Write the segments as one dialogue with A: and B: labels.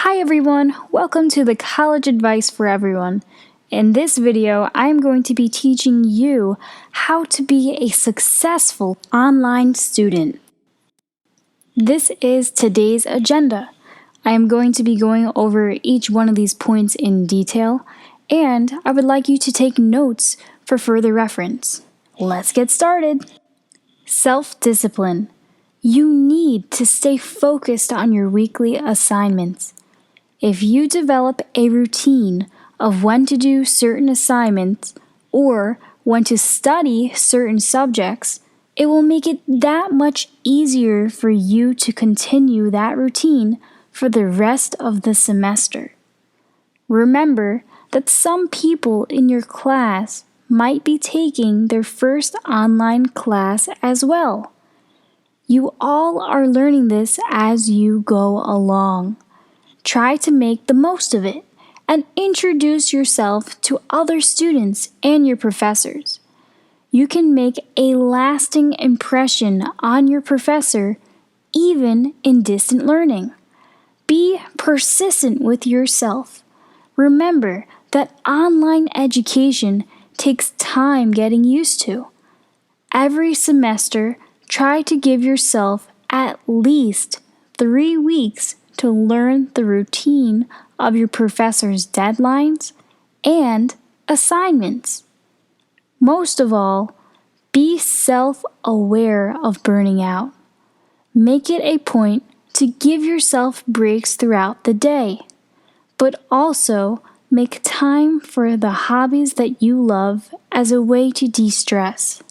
A: Hi everyone, welcome to the College Advice for Everyone. In this video, I am going to be teaching you how to be a successful online student. This is today's agenda. I am going to be going over each one of these points in detail, and I would like you to take notes for further reference. Let's get started. Self-discipline. You need to stay focused on your weekly assignments. If you develop a routine of when to do certain assignments or when to study certain subjects, it will make it that much easier for you to continue that routine for the rest of the semester. Remember that some people in your class might be taking their first online class as well. You all are learning this as you go along. Try to make the most of it and introduce yourself to other students and your professors. You can make a lasting impression on your professor even in distant learning. Be persistent with yourself. Remember that online education takes time getting used to. Every semester, try to give yourself at least 3 weeks to learn the routine of your professor's deadlines and assignments. Most of all, be self-aware of burning out. Make it a point to give yourself breaks throughout the day, but also make time for the hobbies that you love as a way to de-stress.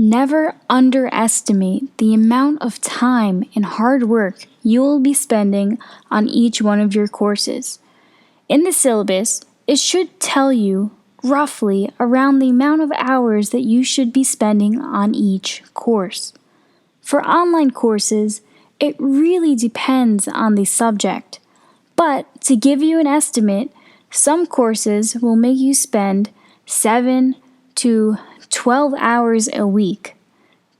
A: Never underestimate the amount of time and hard work you will be spending on each one of your courses. In the syllabus, it should tell you roughly around the amount of hours that you should be spending on each course. For online courses, it really depends on the subject, but to give you an estimate, some courses will make you spend 7 to 12 hours a week.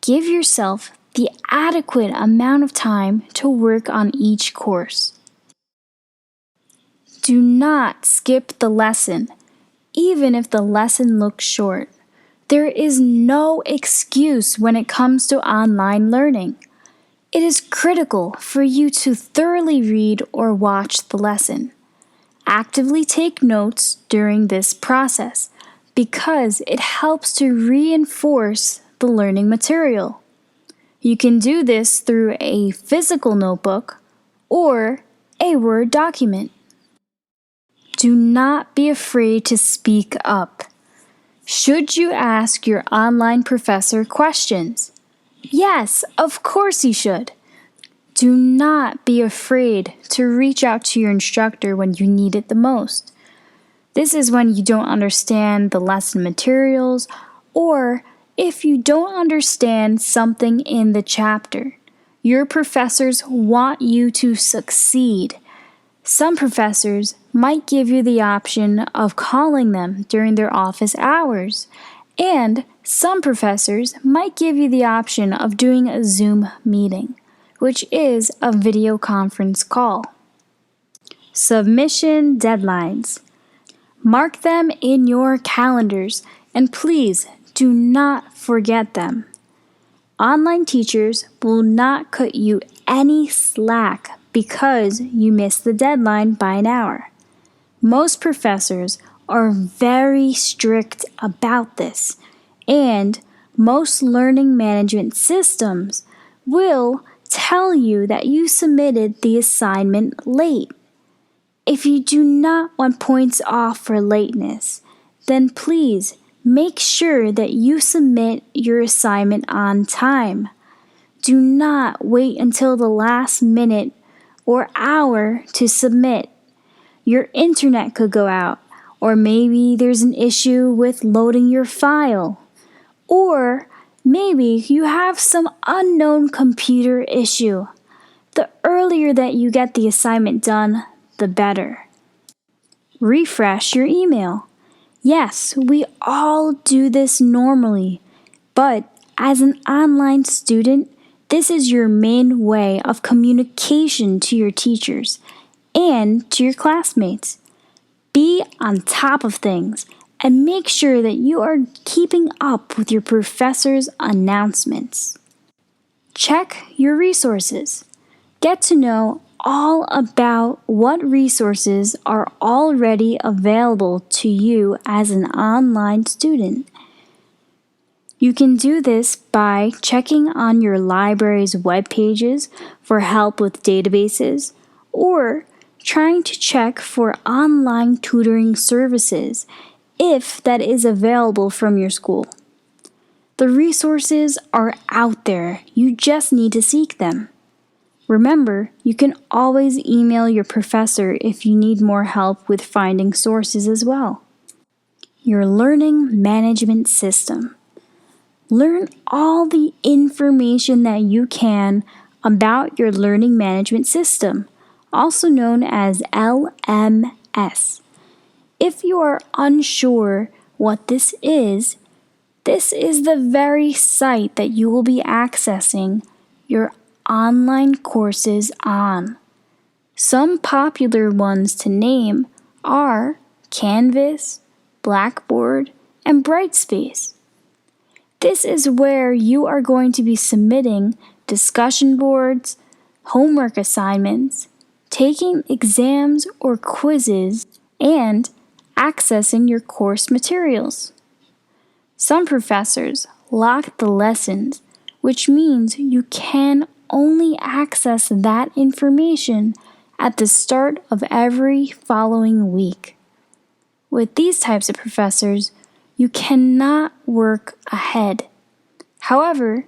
A: Give yourself the adequate amount of time to work on each course. Do not skip the lesson, even if the lesson looks short. There is no excuse when it comes to online learning. It is critical for you to thoroughly read or watch the lesson. Actively take notes during this process, because it helps to reinforce the learning material. You can do this through a physical notebook or a Word document. Do not be afraid to speak up. Should you ask your online professor questions? Yes, of course you should. Do not be afraid to reach out to your instructor when you need it the most. This is when you don't understand the lesson materials or if you don't understand something in the chapter. Your professors want you to succeed. Some professors might give you the option of calling them during their office hours, and some professors might give you the option of doing a Zoom meeting, which is a video conference call. Submission deadlines. Mark them in your calendars, and please do not forget them. Online teachers will not cut you any slack because you missed the deadline by an hour. Most professors are very strict about this, and most learning management systems will tell you that you submitted the assignment late. If you do not want points off for lateness, then please make sure that you submit your assignment on time. Do not wait until the last minute or hour to submit. Your internet could go out, or maybe there's an issue with loading your file, or maybe you have some unknown computer issue. The earlier that you get the assignment done, the better. Refresh your email. Yes, we all do this normally, but as an online student, This is your main way of communication to your teachers and to your classmates. Be on top of things and make sure that you are keeping up with your professor's announcements. Check your resources. Get to know all about what resources are already available to you as an online student. You can do this by checking on your library's web pages for help with databases, or trying to check for online tutoring services if that is available from your school. The resources are out there, you just need to seek them. Remember, you can always email your professor if you need more help with finding sources as well. Your learning management system. Learn all the information that you can about your learning management system, also known as LMS. If you are unsure what this is the very site that you will be accessing your online courses on. Some popular ones to name are Canvas, Blackboard, and Brightspace. This is where you are going to be submitting discussion boards, homework assignments, taking exams or quizzes, and accessing your course materials. Some professors lock the lessons, which means you can only access that information at the start of every following week. With these types of professors, you cannot work ahead. However,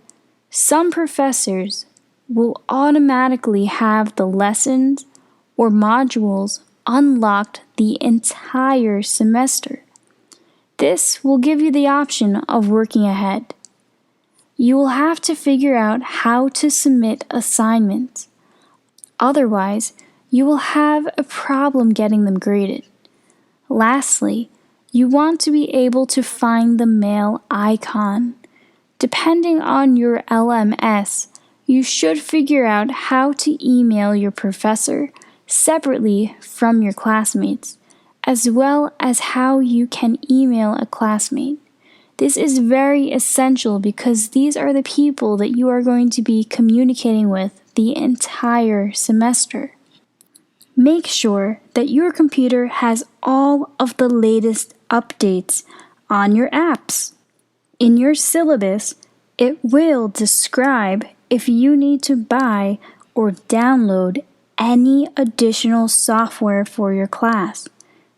A: some professors will automatically have the lessons or modules unlocked the entire semester. This will give you the option of working ahead. You will have to figure out how to submit assignments. Otherwise, you will have a problem getting them graded. Lastly, you want to be able to find the mail icon. Depending on your LMS, you should figure out how to email your professor separately from your classmates, as well as how you can email a classmate. This is very essential because these are the people that you are going to be communicating with the entire semester. Make sure that your computer has all of the latest updates on your apps. In your syllabus, it will describe if you need to buy or download any additional software for your class.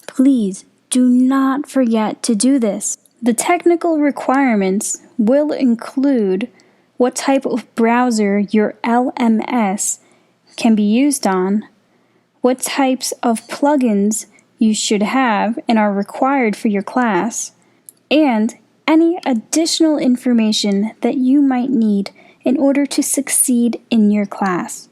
A: Please do not forget to do this. The technical requirements will include what type of browser your LMS can be used on, what types of plugins you should have and are required for your class, and any additional information that you might need in order to succeed in your class.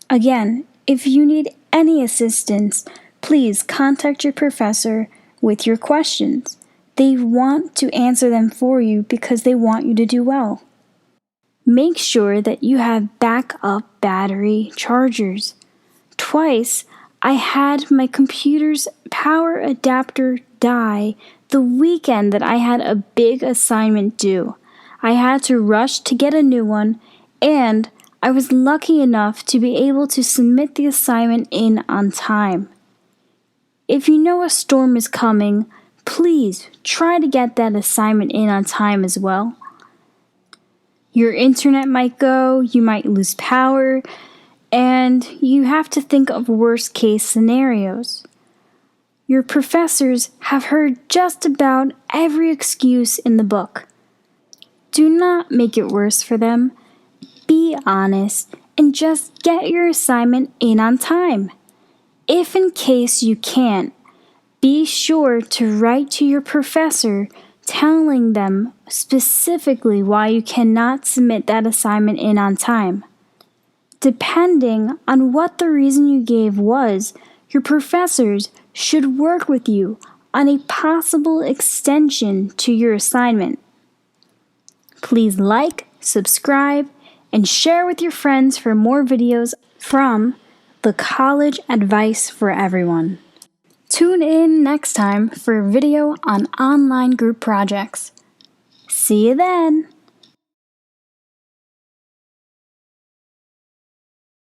A: Again, if you need any assistance, please contact your professor with your questions. They want to answer them for you because they want you to do well. Make sure that you have backup battery chargers. Twice, I had my computer's power adapter die the weekend that I had a big assignment due. I had to rush to get a new one, and I was lucky enough to be able to submit the assignment in on time. If you know a storm is coming, please try to get that assignment in on time as well. Your internet might go, you might lose power, and you have to think of worst-case scenarios. Your professors have heard just about every excuse in the book. Do not make it worse for them. Be honest and just get your assignment in on time. If in case you can't, be sure to write to your professor telling them specifically why you cannot submit that assignment in on time. Depending on what the reason you gave was, your professors should work with you on a possible extension to your assignment. Please like, subscribe, and share with your friends for more videos from the College Advice for Everyone. Tune in next time for a video on online group projects. See you then!